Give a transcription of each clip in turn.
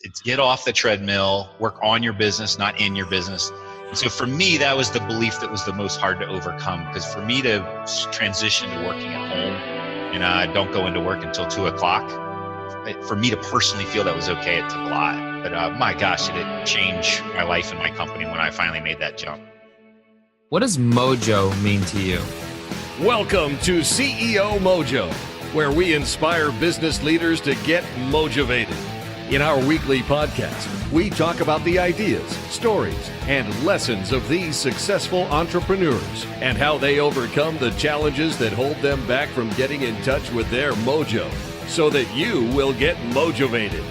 It's get off the treadmill, work on your business, not in your business. And so for me, that was the belief that was the most hard to overcome, because for me to transition to working at home and I don't go into work until 2 o'clock, for me to personally feel that was okay, it took a lot. But my gosh, did it change my life and my company when I finally made that jump. What does Mojo mean to you? Welcome to CEO Mojo, where we inspire business leaders to get motivated. In our weekly podcast, we talk about the ideas, stories, and lessons of these successful entrepreneurs and how they overcome the challenges that hold them back from getting in touch with their mojo so that you will get motivated.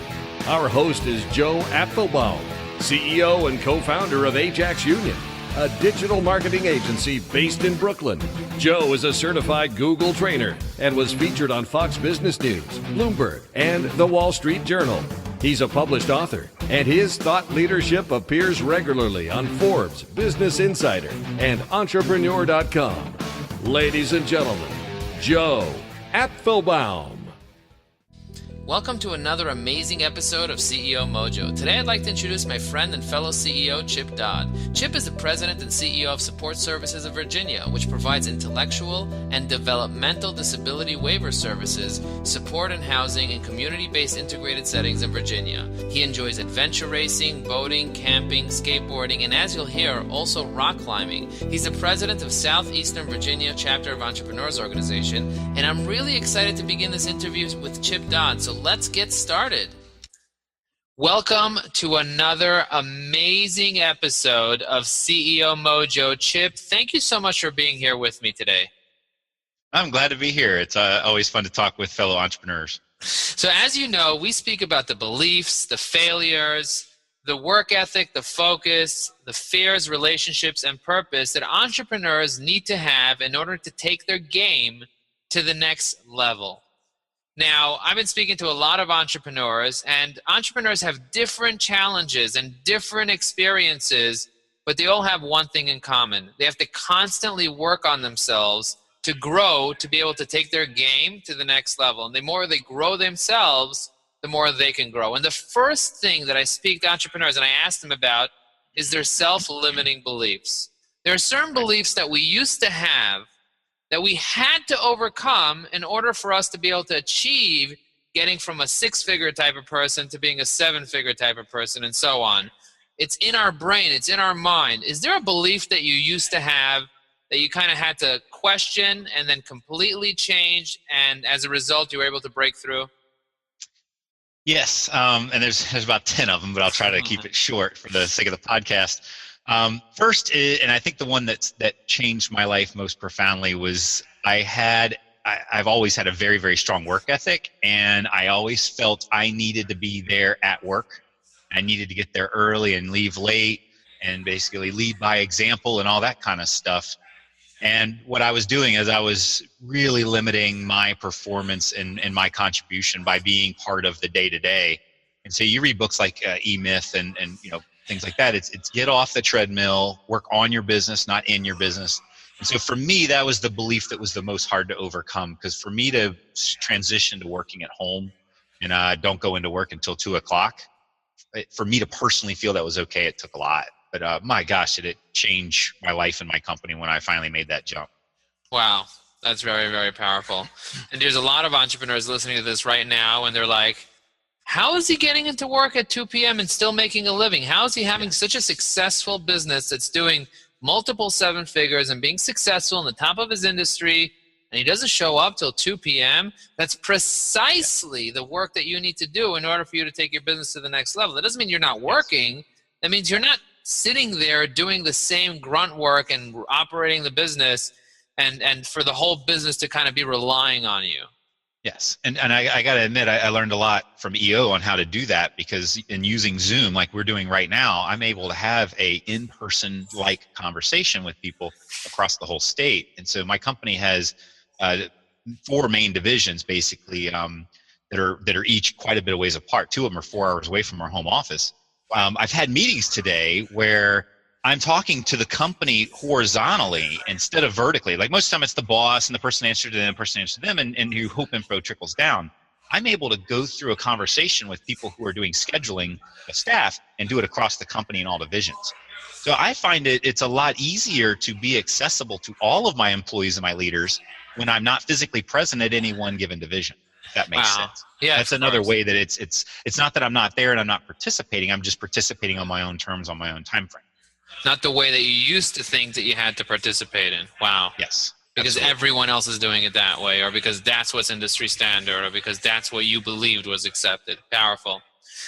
Our host is Joe Apfelbaum, CEO and co-founder of Ajax Union, a digital marketing agency based in Brooklyn. Joe is a certified Google trainer and was featured on Fox Business News, Bloomberg, and The Wall Street Journal. He's a published author, and his thought leadership appears regularly on Forbes, Business Insider, and Entrepreneur.com. Ladies and gentlemen, Joe Apfelbaum. Welcome to another amazing episode of CEO Mojo. Today I'd like to introduce my friend and fellow CEO, Chip Dodd. Chip is the president and CEO of Support Services of Virginia, which provides intellectual and developmental disability waiver services, support and housing in community-based integrated settings in Virginia. He enjoys adventure racing, boating, camping, skateboarding, and as you'll hear, also rock climbing. He's the president of Southeastern Virginia chapter of Entrepreneurs Organization, and I'm really excited to begin this interview with Chip Dodd. So let's get started. Welcome to another amazing episode of CEO Mojo. Chip, thank you so much for being here with me today. I'm glad to be here. It's always fun to talk with fellow entrepreneurs. So as you know, we speak about the beliefs, the failures, the work ethic, the focus, the fears, relationships, and purpose that entrepreneurs need to have in order to take their game to the next level. Now, I've been speaking to a lot of entrepreneurs, and entrepreneurs have different challenges and different experiences, but they all have one thing in common. They have to constantly work on themselves to grow, to be able to take their game to the next level. And the more they grow themselves, the more they can grow. And the first thing that I speak to entrepreneurs and I ask them about is their self-limiting beliefs. There are certain beliefs that we used to have that we had to overcome in order for us to be able to achieve getting from a six-figure type of person to being a seven-figure type of person and so on. It's in our brain. It's in our mind. Is there a belief that you used to have that you kind of had to question and then completely change, and as a result, you were able to break through? Yes, and there's about 10 of them, but I'll try to keep it short for the sake of the podcast. First, and I think the one that changed my life most profoundly was I've always had a very, very strong work ethic, and I always felt I needed to be there at work. I needed to get there early and leave late and basically lead by example and all that kind of stuff. And what I was doing is I was really limiting my performance and my contribution by being part of the day-to-day. And so you read books like E-Myth and you know, things like that. It's get off the treadmill, work on your business, not in your business. And so for me, that was the belief that was the most hard to overcome, because for me to transition to working at home and don't go into work until 2 o'clock, for me to personally feel that was okay, it took a lot. But my gosh, did it change my life and my company when I finally made that jump. Wow, that's very, very powerful. And there's a lot of entrepreneurs listening to this right now, and they're like, how is he getting into work at 2 p.m. and still making a living? How is he having such a successful business that's doing multiple seven figures and being successful in the top of his industry, and he doesn't show up till 2 p.m.? That's precisely the work that you need to do in order for you to take your business to the next level. That doesn't mean you're not working. That means you're not sitting there doing the same grunt work and operating the business and for the whole business to kind of be relying on you. Yes, and I got to admit, I learned a lot from EO on how to do that, because in using Zoom like we're doing right now, I'm able to have a in-person like conversation with people across the whole state. And so my company has 4 main divisions basically that are each quite a bit of ways apart. 2 of them are 4 hours away from our home office. I've had meetings today where I'm talking to the company horizontally instead of vertically. Like most of the time it's the boss and the person answers to them, and you hope info trickles down. I'm able to go through a conversation with people who are doing scheduling, the staff, and do it across the company in all divisions. So I find it's a lot easier to be accessible to all of my employees and my leaders when I'm not physically present at any one given division, if that makes sense. Yeah, that's another way that it's not that I'm not there and I'm not participating. I'm just participating on my own terms, on my own time frame. Not the way that you used to think that you had to participate in. Wow. Yes. Because absolutely. Everyone else is doing it that way, or because that's what's industry standard, or because that's what you believed was accepted. Powerful.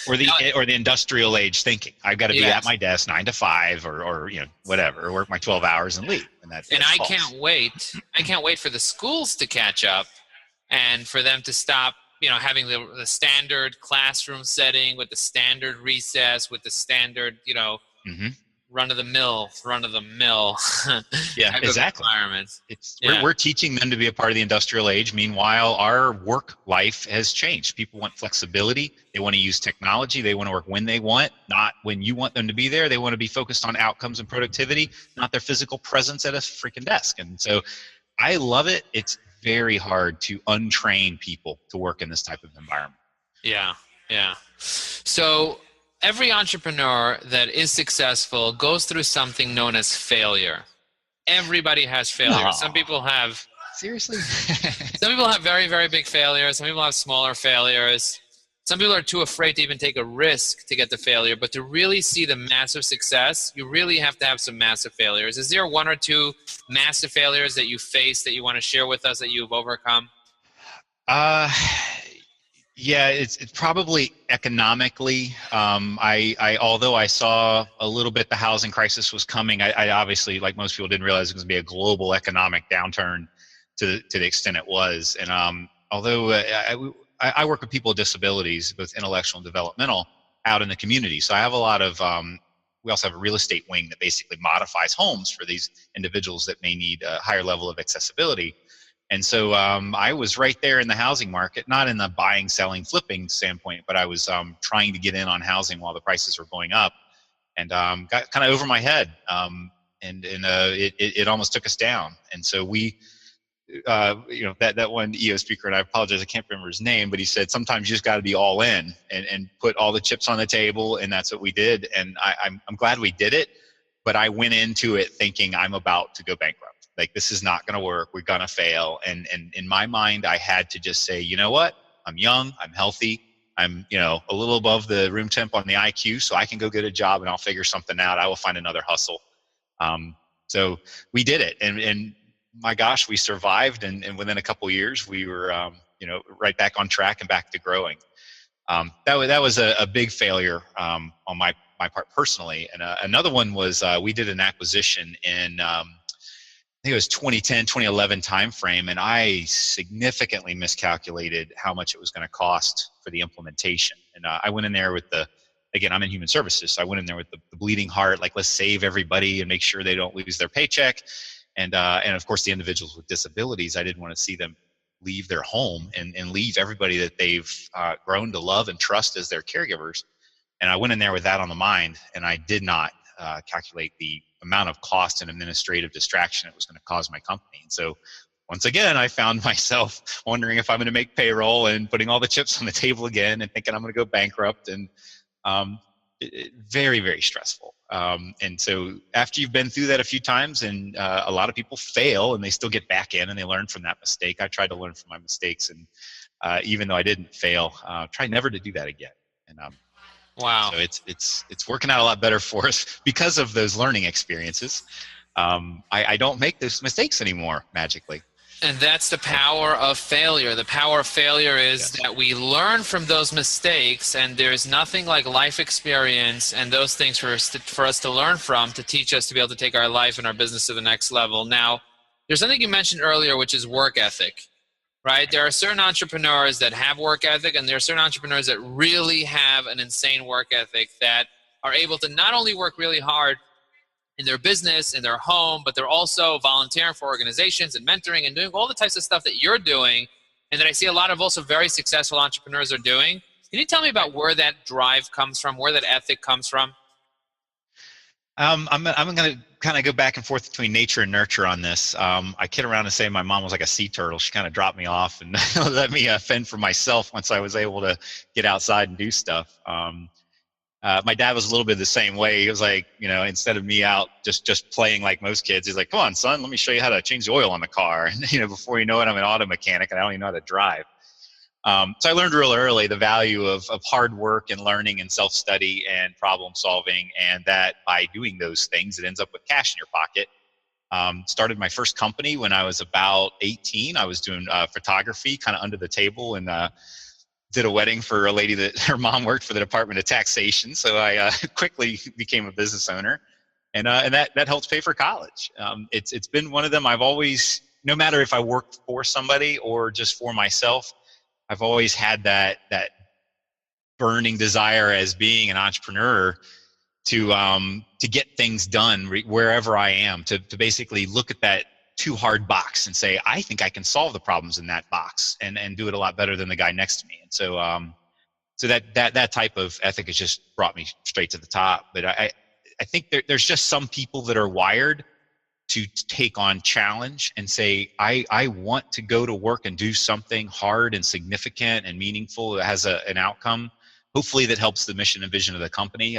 Or the industrial age thinking. I've got to be Yes. at my desk 9 to 5 or whatever, or work my 12 hours and leave. And I can't wait. I can't wait for the schools to catch up and for them to stop, having the standard classroom setting with the standard recess, with the standard, run of the mill. Yeah, exactly. Environments. We're teaching them to be a part of the industrial age. Meanwhile, our work life has changed. People want flexibility. They want to use technology. They want to work when they want, not when you want them to be there. They want to be focused on outcomes and productivity, not their physical presence at a freaking desk. And so I love it. It's very hard to untrain people to work in this type of environment. Yeah. So every entrepreneur that is successful goes through something known as failure. Everybody has failure. No. Some people have... Seriously? Some people have very, very big failures. Some people have smaller failures. Some people are too afraid to even take a risk to get the failure. But to really see the massive success, you really have to have some massive failures. Is there one or two massive failures that you faced that you want to share with us that you've overcome? Yeah, it's probably economically. Although I saw a little bit the housing crisis was coming, I obviously, like most people, didn't realize it was going to be a global economic downturn to the extent it was. And although I work with people with disabilities, both intellectual and developmental, out in the community, so I have a lot of. We also have a real estate wing that basically modifies homes for these individuals that may need a higher level of accessibility. And so I was right there in the housing market, not in the buying, selling, flipping standpoint, but I was trying to get in on housing while the prices were going up, and got kind of over my head, and it almost took us down. And so we, that one EO speaker, and I apologize, I can't remember his name, but he said sometimes you just got to be all in and put all the chips on the table, and that's what we did. And I'm glad we did it, but I went into it thinking I'm about to go bankrupt. Like, this is not going to work. We're going to fail. And in my mind, I had to just say, you know what? I'm young. I'm healthy. I'm, a little above the room temp on the IQ, so I can go get a job and I'll figure something out. I will find another hustle. So we did it. And my gosh, we survived. And within a couple of years, we were, right back on track and back to growing. That was a big failure on my part personally. And another one was we did an acquisition in I think it was 2010, 2011 timeframe, and I significantly miscalculated how much it was going to cost for the implementation. And I went in there with again, I'm in human services, so I went in there with the bleeding heart, like, let's save everybody and make sure they don't lose their paycheck. And of course, the individuals with disabilities, I didn't want to see them leave their home and leave everybody that they've grown to love and trust as their caregivers. And I went in there with that on the mind, and I did not calculate the amount of cost and administrative distraction it was going to cause my company. And so once again, I found myself wondering if I'm going to make payroll and putting all the chips on the table again and thinking I'm going to go bankrupt, and very, very stressful. And so after you've been through that a few times, and a lot of people fail and they still get back in and they learn from that mistake. I tried to learn from my mistakes, and even though I didn't fail, try never to do that again. And wow. So it's working out a lot better for us because of those learning experiences. I don't make those mistakes anymore magically. And that's the power of failure. The power of failure is that we learn from those mistakes, and there's nothing like life experience and those things for us to learn from, to teach us to be able to take our life and our business to the next level. Now, there's something you mentioned earlier, which is work ethic, right? There are certain entrepreneurs that have work ethic, and there are certain entrepreneurs that really have an insane work ethic, that are able to not only work really hard in their business, in their home, but they're also volunteering for organizations and mentoring and doing all the types of stuff that you're doing, and that I see a lot of also very successful entrepreneurs are doing. Can you tell me about where that drive comes from, where that ethic comes from? I'm going to kind of go back and forth between nature and nurture on this. I kid around and say my mom was like a sea turtle. She kind of dropped me off and let me fend for myself once I was able to get outside and do stuff. My dad was a little bit the same way. He was like, instead of me out just playing like most kids, he's like, come on, son, let me show you how to change the oil on the car. And, before you know it, I'm an auto mechanic and I don't even know how to drive. So I learned real early the value of hard work and learning and self-study and problem solving, and that by doing those things, it ends up with cash in your pocket. Started my first company when I was about 18. I was doing photography kind of under the table, and did a wedding for a lady that her mom worked for the Department of Taxation. So I quickly became a business owner, and that helped pay for college. It's been one of them. I've always, no matter if I worked for somebody or just for myself, I've always had that burning desire as being an entrepreneur to get things done wherever I am, to basically look at that too hard box and say, I think I can solve the problems in that box and do it a lot better than the guy next to me. And so that type of ethic has just brought me straight to the top. But I think there's just some people that are wired to take on challenge and say, I want to go to work and do something hard and significant and meaningful that has an outcome, hopefully that helps the mission and vision of the company.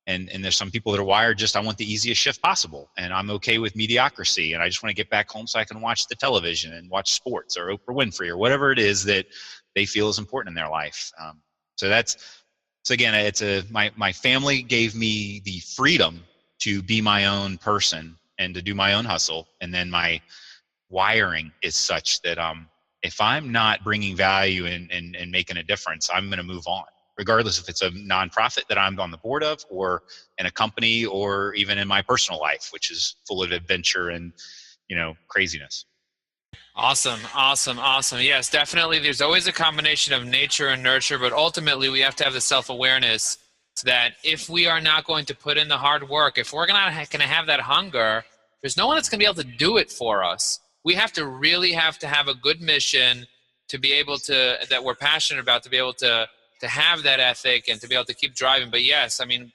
And there's some people that are wired just, I want the easiest shift possible, and I'm okay with mediocrity, and I just want to get back home so I can watch the television and watch sports or Oprah Winfrey or whatever it is that they feel is important in their life. So again, my family gave me the freedom to be my own person and to do my own hustle, and then my wiring is such that if I'm not bringing value and making a difference, I'm going to move on, regardless if it's a nonprofit that I'm on the board of, or in a company, or even in my personal life, which is full of adventure and, craziness. Awesome. Yes, definitely. There's always a combination of nature and nurture, but ultimately we have to have the self-awareness that if we are not going to put in the hard work, if we're not going to have that hunger, there's no one that's going to be able to do it for us. We have to really have a good mission to be able to, that we're passionate about, to be able to have that ethic and to be able to keep driving. But yes, I mean,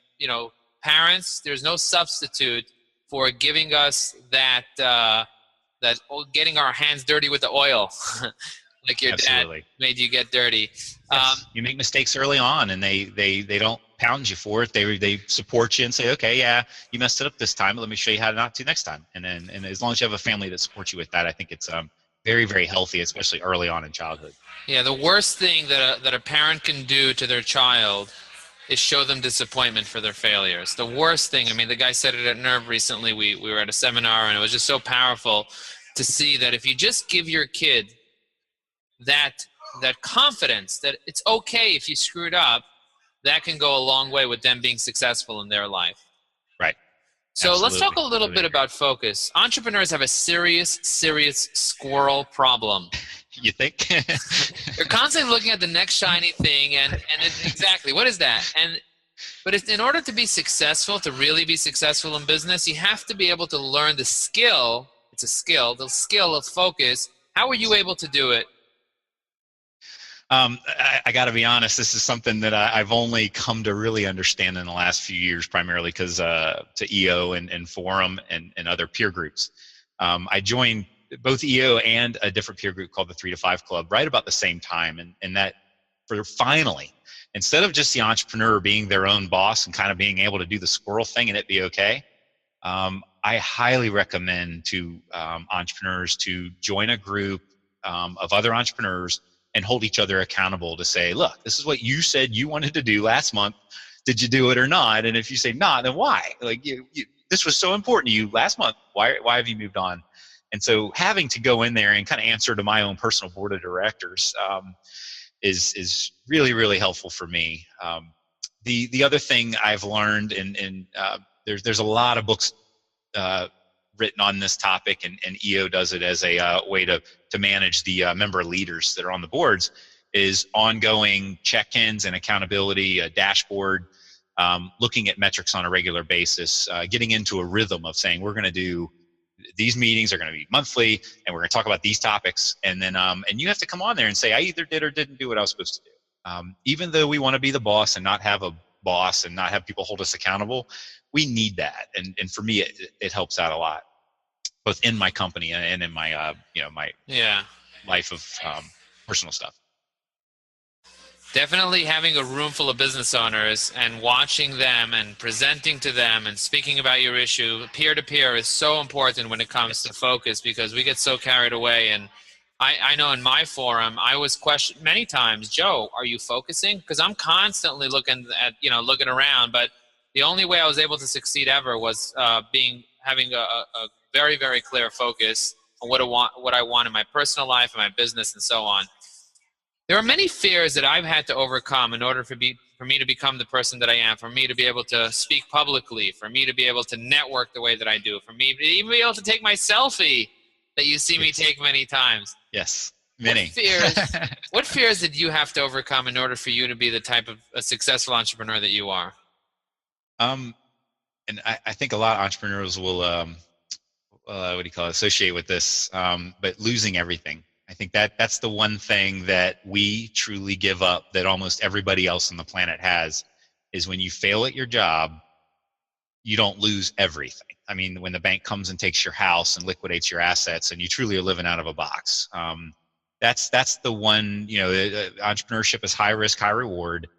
parents, there's no substitute for giving us that getting our hands dirty with the oil, like your Absolutely. Dad made you get dirty. Yes. You make mistakes early on, and they don't pound you for it. They support you and say, okay, yeah, you messed it up this time, but let me show you how not to next time. And as long as you have a family that supports you with that, I think it's very, very healthy, especially early on in childhood. Yeah, the worst thing that a parent can do to their child is show them disappointment for their failures. The worst thing, I mean, the guy said it at NERV recently. We were at a seminar, and it was just so powerful to see that if you just give your kid that confidence that it's okay if you screwed up, that can go a long way with them being successful in their life. Right. So Absolutely. Let's talk a little bit about focus. Entrepreneurs have a serious squirrel problem. You think? They're constantly looking at the next shiny thing, and exactly, what is that? But in order to be successful, to really be successful in business, you have to be able to learn the skill. It's a skill, the skill of focus. How are you able to do it? I got to be honest, this is something that I've only come to really understand in the last few years, primarily because to EO and Forum and other peer groups. I joined both EO and a different peer group called the 3 to 5 Club right about the same time. And that for finally, instead of just the entrepreneur being their own boss and kind of being able to do the squirrel thing and it be okay, I highly recommend to entrepreneurs to join a group of other entrepreneurs and hold each other accountable to say, look, this is what you said you wanted to do last month. Did you do it or not? And if you say not, then why? Like this was so important to you last month. Why have you moved on? And so having to go in there and kind of answer to my own personal board of directors is really, really helpful for me. The other thing I've learned, and there's a lot of books written on this topic, and EO does it as a way to manage the member leaders that are on the boards, is ongoing check-ins and accountability, a dashboard, looking at metrics on a regular basis, getting into a rhythm of saying we're going to do these meetings are going to be monthly, and we're going to talk about these topics, and then and you have to come on there and say I either did or didn't do what I was supposed to do. Even though we want to be the boss and not have a boss and not have people hold us accountable, we need that. And for me, it helps out a lot, both in my company and in my, my life of personal stuff. Definitely having a room full of business owners and watching them and presenting to them and speaking about your issue peer-to-peer is so important when it comes to focus, because we get so carried away. And I know in my forum, I was questioned many times, Joe, are you focusing? Because I'm constantly looking around, but the only way I was able to succeed ever was having a very, very clear focus on what I want in my personal life and my business and so on. There are many fears that I've had to overcome in order for me to become the person that I am, for me to be able to speak publicly, for me to be able to network the way that I do, for me to even be able to take my selfie that you see me take many times. Yes, many. What fears did you have to overcome in order for you to be the type of a successful entrepreneur that you are? And I think a lot of entrepreneurs will, associate with this, but losing everything. I think that's the one thing that we truly give up that almost everybody else on the planet has, is when you fail at your job, you don't lose everything. I mean, when the bank comes and takes your house and liquidates your assets and you truly are living out of a box. That's the one, entrepreneurship is high risk, high reward.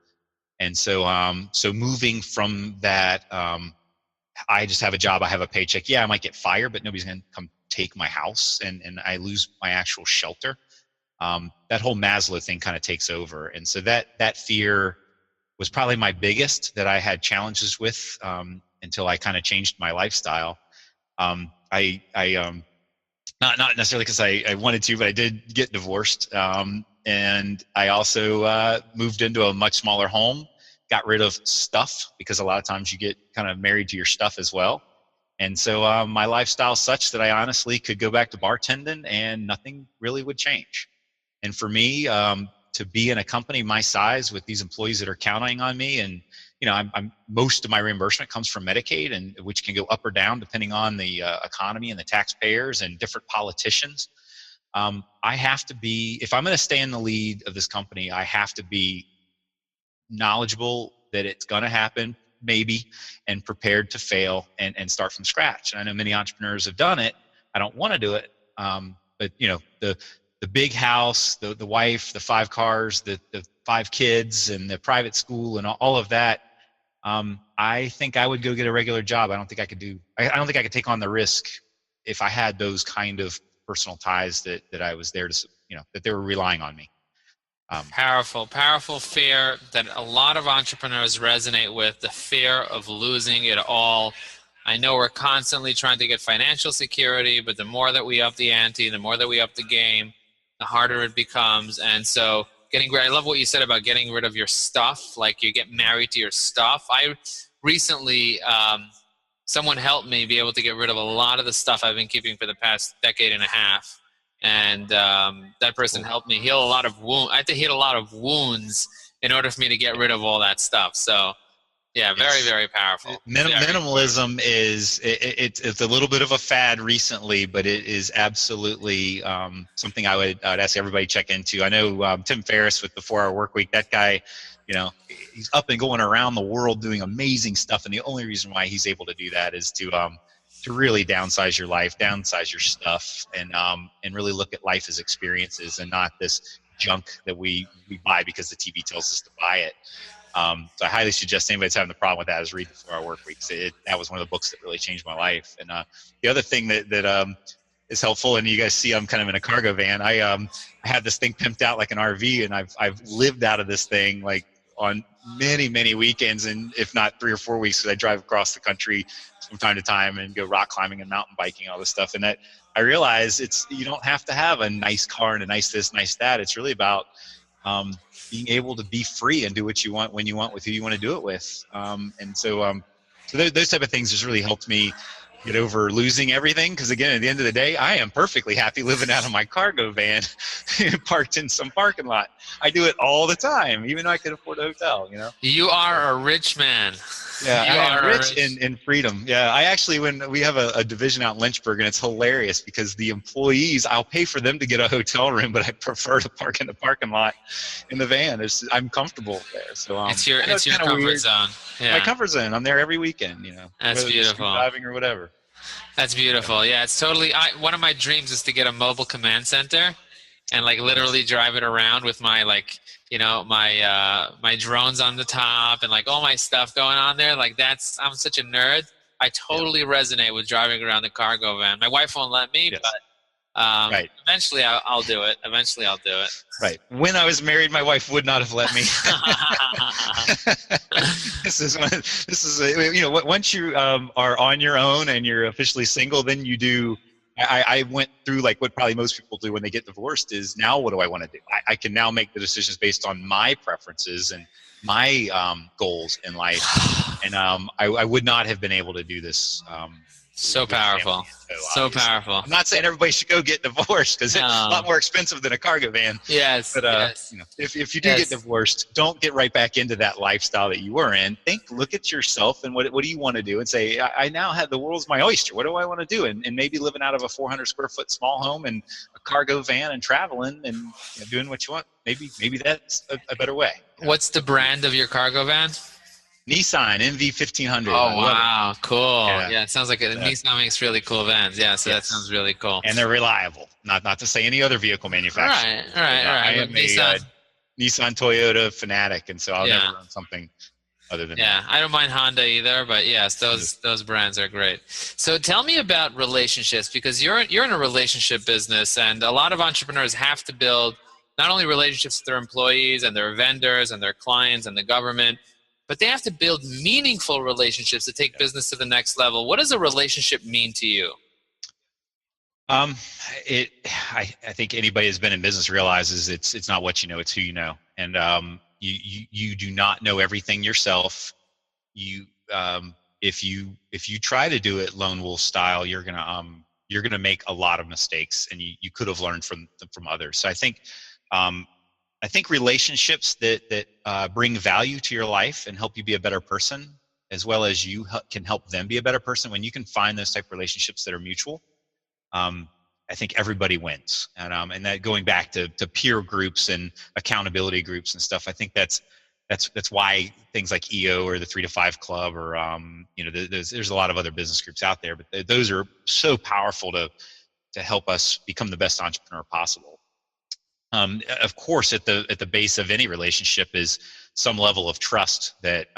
And so, so moving from that, I just have a job, I have a paycheck. Yeah, I might get fired, but nobody's going to come take my house and I lose my actual shelter. That whole Maslow thing kind of takes over. And so that fear was probably my biggest that I had challenges with until I kind of changed my lifestyle. Not necessarily because I wanted to, but I did get divorced. And I also moved into a much smaller home, got rid of stuff, because a lot of times you get kind of married to your stuff as well. And so my lifestyle is such that I honestly could go back to bartending and nothing really would change. And for me, to be in a company my size with these employees that are counting on me, and I'm most of my reimbursement comes from Medicaid, and which can go up or down depending on the economy and the taxpayers and different politicians. I have to be, if I'm going to stay in the lead of this company, I have to be knowledgeable that it's going to happen, maybe, and prepared to fail and start from scratch. And I know many entrepreneurs have done it. I don't want to do it. But the big house, the wife, the 5 cars, the 5 kids, and the private school and all of that, I think I would go get a regular job. I don't think I could take on the risk if I had those kind of personal ties that I was there to, that they were relying on me. Powerful fear that a lot of entrepreneurs resonate with, the fear of losing it all. I know we're constantly trying to get financial security, but the more that we up the ante, the more that we up the game, the harder it becomes. And so I love what you said about getting rid of your stuff, like you get married to your stuff. I recently, someone helped me be able to get rid of a lot of the stuff I've been keeping for the past decade and a half. And that person helped me heal a lot of wounds. I had to heal a lot of wounds in order for me to get rid of all that stuff. So, yeah, very, very powerful. Minimalism is it's a little bit of a fad recently, but it is absolutely something I would ask everybody to check into. I know Tim Ferriss with the 4-Hour Workweek. That guy, he's up and going around the world doing amazing stuff, and the only reason why he's able to do that is to really downsize your life, downsize your stuff, and really look at life as experiences and not this junk that we buy because the TV tells us to buy it. So I highly suggest anybody that's having the problem with that is read the 4-Hour Workweek. That was one of the books that really changed my life. And the other thing that is helpful, and you guys see I'm kind of in a cargo van. I have this thing pimped out like an RV, and I've lived out of this thing like on many weekends, and if not 3 or 4 weeks, because I drive across the country from time to time and go rock climbing and mountain biking, all this stuff. And that I realize you don't have to have a nice car and a nice this, nice that. It's really about being able to be free and do what you want when you want with who you want to do it with. And so those type of things has really helped me get over losing everything. Because again, at the end of the day, I am perfectly happy living out of my cargo van parked in some parking lot. I do it all the time, even though I could afford a hotel, You are a rich man. Yeah, You I'm are rich in freedom. Yeah, I actually, when we have a division out in Lynchburg, and it's hilarious because the employees, I'll pay for them to get a hotel room, but I prefer to park in the parking lot in the van. I'm comfortable there. So it's your I know it's kind of comfort weird. zone. My Yeah, comfort zone. I'm there every weekend. that's whether it's scuba beautiful. diving or whatever. That's beautiful. Yeah, it's totally. One of my dreams is to get a mobile command center, and like literally drive it around with my my drones on the top and like all my stuff going on there. Like I'm such a nerd. I totally resonate with driving around the cargo van. My wife won't let me, Yes. but Right. eventually I'll do it. Eventually I'll do it. Right. When I was married, my wife would not have let me. Once you are on your own and you're officially single, then you do. I went through like what probably most people do when they get divorced is, now what do I want to do? I can now make the decisions based on my preferences and my goals in life. And I would not have been able to do this. So powerful. So powerful. I'm not saying everybody should go get divorced because it's a lot more expensive than a cargo van. Yes. But yes. If you do get divorced, don't get right back into that lifestyle that you were in. Look at yourself and what do you want to do, and say, I now have the world's my oyster. What do I want to do? And maybe living out of a 400 square foot small home and a cargo van and traveling and doing what you want. Maybe that's a better way. What's the brand of your cargo van? Nissan NV1500. Oh, wow. Cool. Yeah, it sounds like Nissan makes really cool vans. Yeah, so that sounds really cool. And they're reliable. Not to say any other vehicle manufacturer. All right. I am a Nissan Toyota fanatic, and so I'll never run something other than that. Yeah, I don't mind Honda either, but yes, those brands are great. So tell me about relationships, because you're in a relationship business, and a lot of entrepreneurs have to build not only relationships with their employees and their vendors and their clients and the government, but they have to build meaningful relationships to take business to the next level. What does a relationship mean to you? I think anybody who's been in business realizes it's not what you know, it's who you know. And you do not know everything yourself. If you try to do it lone wolf style, you're gonna make a lot of mistakes, and you could have learned from others. So I think relationships that bring value to your life and help you be a better person, as well as you can help them be a better person. When you can find those type of relationships that are mutual, I think everybody wins. And that, going back to peer groups and accountability groups and stuff, I think that's why things like EO or the 3 to 5 Club or there's a lot of other business groups out there, but those are so powerful to help us become the best entrepreneur possible. Of course, at the base of any relationship is some level of trust that,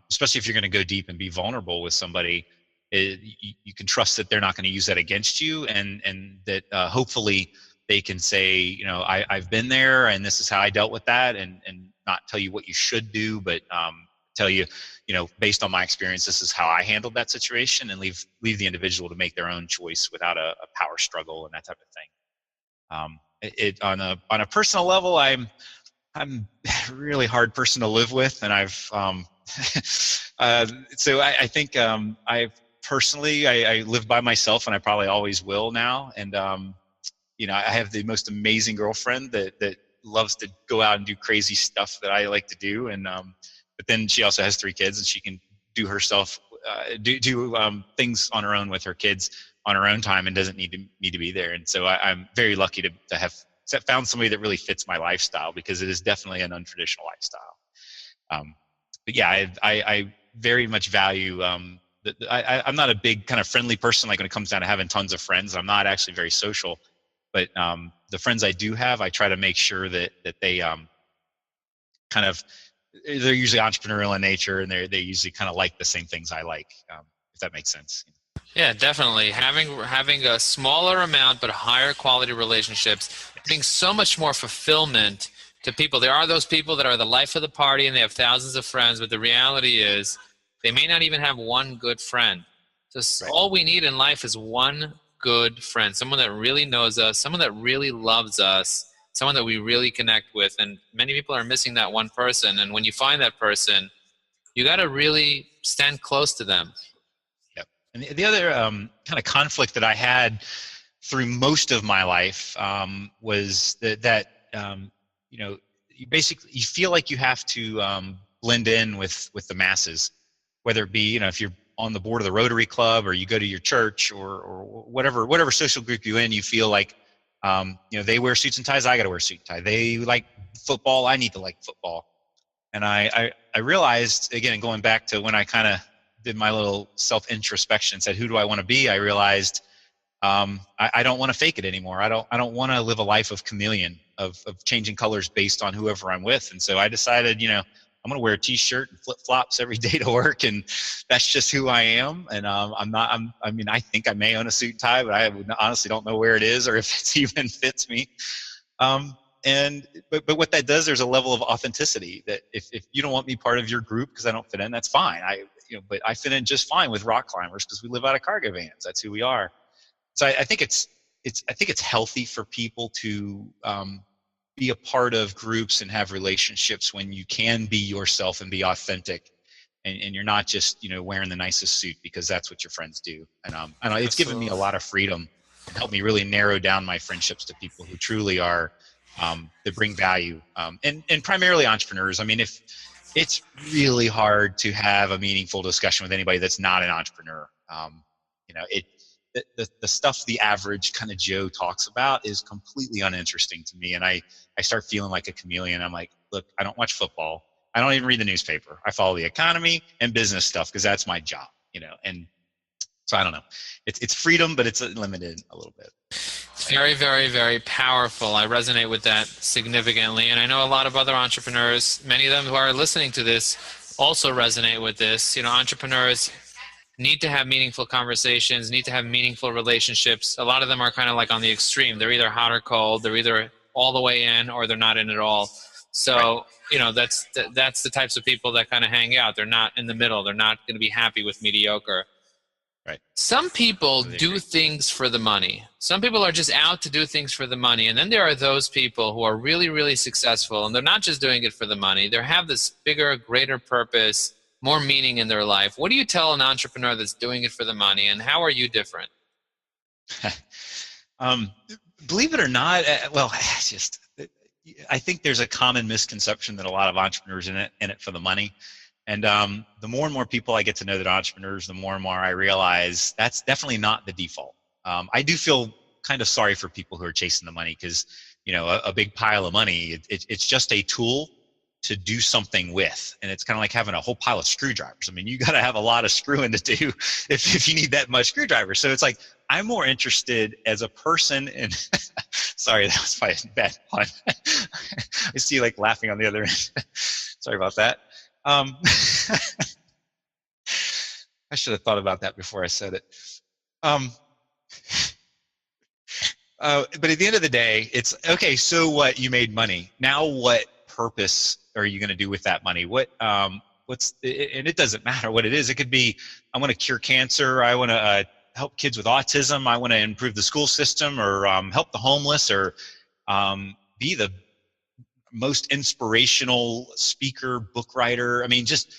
especially if you're going to go deep and be vulnerable with somebody, you can trust that they're not going to use that against you, and that hopefully they can say, I've been there and this is how I dealt with that, and not tell you what you should do, but tell you, based on my experience, this is how I handled that situation, and leave the individual to make their own choice without a power struggle and that type of thing. On a personal level, I'm a really hard person to live with, and I've so I think I personally I live by myself, and I probably always will now. And I have the most amazing girlfriend that loves to go out and do crazy stuff that I like to do, and but then she also has 3 kids, and she can do herself do things on her own with her kids on her own time, and doesn't need to be there. And so I'm very lucky to have found somebody that really fits my lifestyle, because it is definitely an untraditional lifestyle. But yeah, I very much value, I'm not a big kind of friendly person, like when it comes down to having tons of friends. I'm not actually very social, but the friends I do have, I try to make sure that they they're usually entrepreneurial in nature, and they usually kind of like the same things I like, if that makes sense. Yeah, definitely. Having a smaller amount but higher quality relationships brings so much more fulfillment to people. There are those people that are the life of the party and they have thousands of friends, but the reality is they may not even have one good friend. So all we need in life is one good friend, someone that really knows us, someone that really loves us, someone that we really connect with. And many people are missing that one person. And when you find that person, you got to really stand close to them. And the other kind of conflict that I had through most of my life was that you feel like you have to blend in with the masses, whether it be, if you're on the board of the Rotary Club or you go to your church or whatever social group you're in, you feel like, they wear suits and ties, I got to wear a suit and tie. They like football, I need to like football. And I realized, again, going back to when I kind of did my little self-introspection and said, who do I want to be? I realized I don't want to fake it anymore. I don't want to live a life of chameleon, of changing colors based on whoever I'm with. And so I decided, I'm going to wear a t-shirt and flip-flops every day to work, and that's just who I am. And I think I may own a suit and tie, but I honestly don't know where it is or if it even fits me. But what that does, there's a level of authenticity that if you don't want me part of your group because I don't fit in, that's fine. But I fit in just fine with rock climbers because we live out of cargo vans. That's who we are. So I think it's healthy for people to be a part of groups and have relationships when you can be yourself and be authentic, and you're not just wearing the nicest suit because that's what your friends do. And I know it's given me a lot of freedom and helped me really narrow down my friendships to people who truly are that bring value, and primarily entrepreneurs. I mean, if it's really hard to have a meaningful discussion with anybody that's not an entrepreneur. The stuff the average kind of Joe talks about is completely uninteresting to me. And I start feeling like a chameleon. I'm like, look, I don't watch football. I don't even read the newspaper. I follow the economy and business stuff because that's my job, and so I don't know. It's freedom, but it's limited a little bit. It's very, very, very powerful. I resonate with that significantly. And I know a lot of other entrepreneurs, many of them who are listening to this also resonate with this. Entrepreneurs need to have meaningful conversations, need to have meaningful relationships. A lot of them are kind of like on the extreme. They're either hot or cold. They're either all the way in or they're not in at all. So, that's the types of people that kind of hang out. They're not in the middle. They're not going to be happy with mediocre. Right. Some people do things for the money. Some people are just out to do things for the money. And then there are those people who are really, really successful, and they're not just doing it for the money. They have this bigger, greater purpose, more meaning in their life. What do you tell an entrepreneur that's doing it for the money, and how are you different? Believe it or not, I think there's a common misconception that a lot of entrepreneurs in it for the money. And the more and more people I get to know that are entrepreneurs, the more and more I realize that's definitely not the default. I do feel kind of sorry for people who are chasing the money because, a big pile of money, it's just a tool to do something with. And it's kind of like having a whole pile of screwdrivers. I mean, you got to have a lot of screwing to do if you need that much screwdriver. So it's like, I'm more interested as a person in, sorry, that was probably a bad pun. I see you like laughing on the other end. Sorry about that. I should have thought about that before I said it. But at the end of the day, it's okay. So what? You made money. Now, what purpose are you going to do with that money? And it doesn't matter what it is. It could be, I want to cure cancer. I want to help kids with autism. I want to improve the school system, or help the homeless, or be the most inspirational speaker, book writer. I mean, just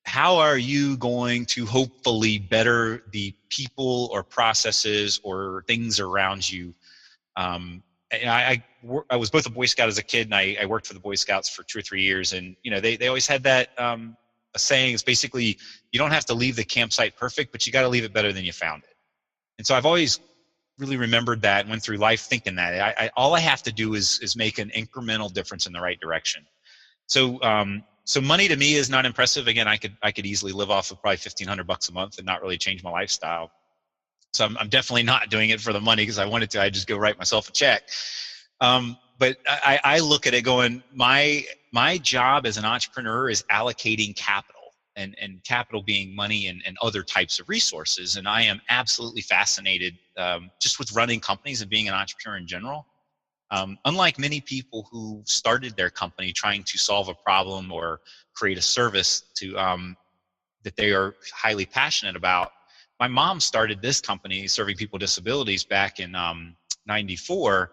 how are you going to hopefully better the people or processes or things around you? I was both a Boy Scout as a kid, and I worked for the Boy Scouts for 2 or 3 years. And, they always had that a saying. It's basically, you don't have to leave the campsite perfect, but you got to leave it better than you found it. And so I've always really remembered that and went through life thinking that all I have to do is make an incremental difference in the right direction. So money to me is not impressive. Again, I could easily live off of probably $1,500 a month and not really change my lifestyle. So I'm definitely not doing it for the money because I wanted to. I just go write myself a check. But I look at it going, my job as an entrepreneur is allocating capital, and capital being money and other types of resources. And I am absolutely fascinated just with running companies and being an entrepreneur in general. Unlike many people who started their company trying to solve a problem or create a service that they are highly passionate about, my mom started this company serving people with disabilities back in 94,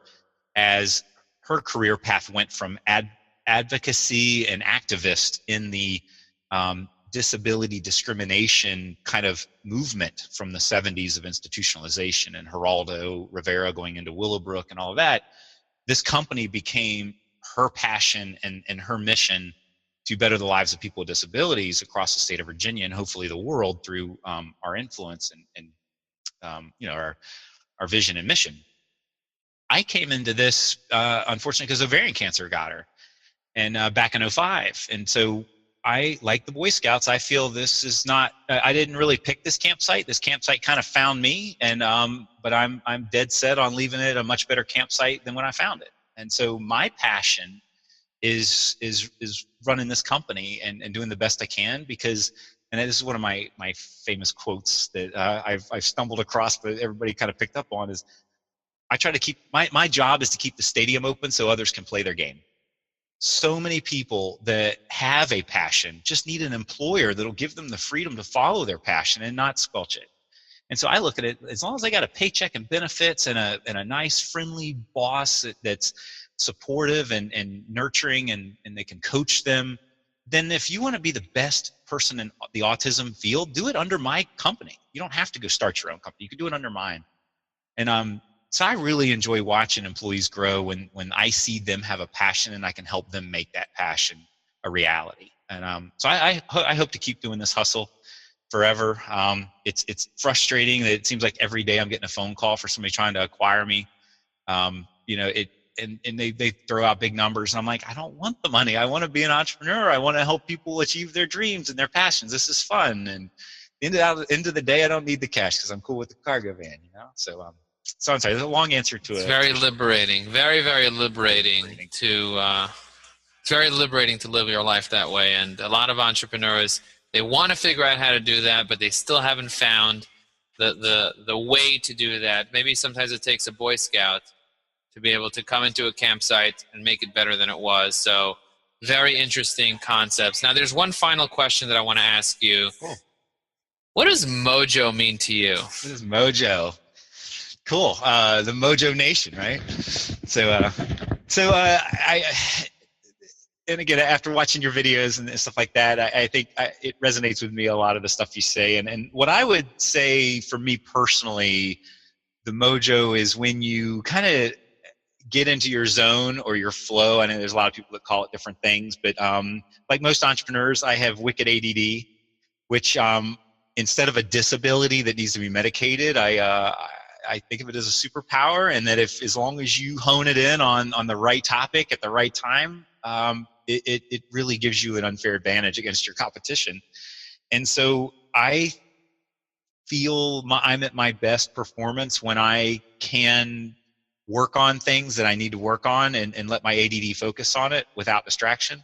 as her career path went from advocacy and activist in the disability discrimination kind of movement from the 70s of institutionalization and Geraldo Rivera going into Willowbrook and all of that. This company became her passion and her mission to better the lives of people with disabilities across the state of Virginia and hopefully the world through our influence and our vision and mission. I came into this, unfortunately, because ovarian cancer got her, and back in 2005. And so I, like the Boy Scouts, I feel this is not, I didn't really pick this campsite. This campsite kind of found me, and but I'm dead set on leaving it a much better campsite than when I found it. And so my passion is running this company and doing the best I can, because, and this is one of my famous quotes that I've stumbled across, but everybody kind of picked up on, is I try to keep, my job is to keep the stadium open so others can play their game. So many people that have a passion just need an employer that'll give them the freedom to follow their passion and not squelch it. And so I look at it, as long as I got a paycheck and benefits and a nice friendly boss that's supportive and nurturing, and they can coach them, then if you want to be the best person in the autism field, do it under my company. You don't have to go start your own company. You can do it under mine. And so I really enjoy watching employees grow when I see them have a passion and I can help them make that passion a reality. And so I hope to keep doing this hustle forever. It's frustrating that it seems like every day I'm getting a phone call for somebody trying to acquire me. And they throw out big numbers, and I'm like, I don't want the money. I want to be an entrepreneur. I want to help people achieve their dreams and their passions. This is fun. And end of the day, I don't need the cash because I'm cool with the cargo van, So I'm sorry, there's a long answer to it. It's very liberating. Very, very liberating to it's very liberating to live your life that way. And a lot of entrepreneurs, they want to figure out how to do that, but they still haven't found the way to do that. Maybe sometimes it takes a Boy Scout to be able to come into a campsite and make it better than it was. So very interesting concepts. Now, there's one final question that I want to ask you. Cool. What does Mojo mean to you? What is Mojo? Cool. The Mojo Nation, right? So I and again, after watching your videos and stuff like that, I think it resonates with me, a lot of the stuff you say. And what I would say for me personally, the Mojo is when you kind of get into your zone or your flow. I know there's a lot of people that call it different things, but like most entrepreneurs, I have wicked ADD, which instead of a disability that needs to be medicated, I think of it as a superpower, and that as long as you hone it in on the right topic at the right time, it really gives you an unfair advantage against your competition. And so I feel I'm at my best performance when I can work on things that I need to work on and let my ADD focus on it without distraction.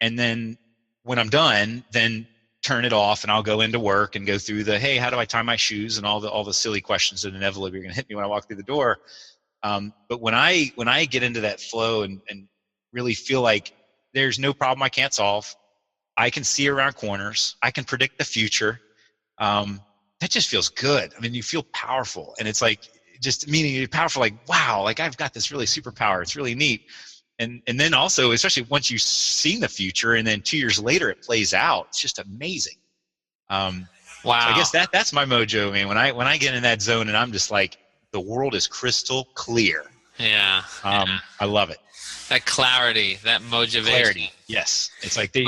And then when I'm done, then turn it off, and I'll go into work and go through hey, how do I tie my shoes, and all the silly questions that inevitably are going to hit me when I walk through the door. But when I get into that flow and really feel like there's no problem I can't solve, I can see around corners, I can predict the future, that just feels good. I mean, you feel powerful, and it's like, just meaning you're powerful, like, wow, like I've got this really superpower. It's really neat. And then also, especially once you've seen the future and then 2 years later it plays out, it's just amazing. Wow. So I guess that's my Mojo, man. When I get in that zone and I'm just like, the world is crystal clear. Yeah. I love it. That clarity, that motivation. Clarity. Yes. It's like you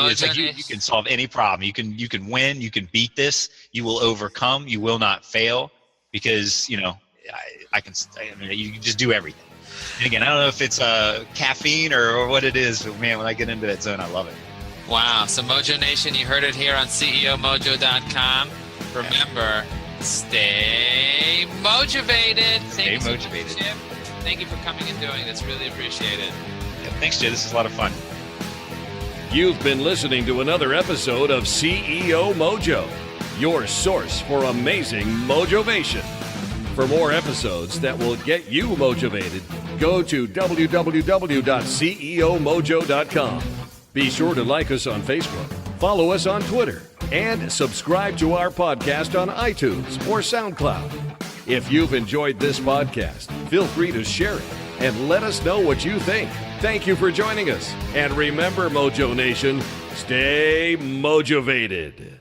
can solve any problem. You can win, you can beat this, you will overcome, you will not fail, because you can just do everything. And again, I don't know if it's caffeine or what it is, but man, when I get into that zone, I love it. Wow. So Mojo Nation, you heard it here on CEOmojo.com. Remember, stay motivated. Stay motivated. Thank you for coming and doing this. Really appreciate it. Yeah, thanks, Jay. This is a lot of fun. You've been listening to another episode of CEO Mojo, your source for amazing motivation. For more episodes that will get you motivated, go to www.ceomojo.com. Be sure to like us on Facebook, follow us on Twitter, and subscribe to our podcast on iTunes or SoundCloud. If you've enjoyed this podcast, feel free to share it and let us know what you think. Thank you for joining us. And remember, Mojo Nation, stay motivated.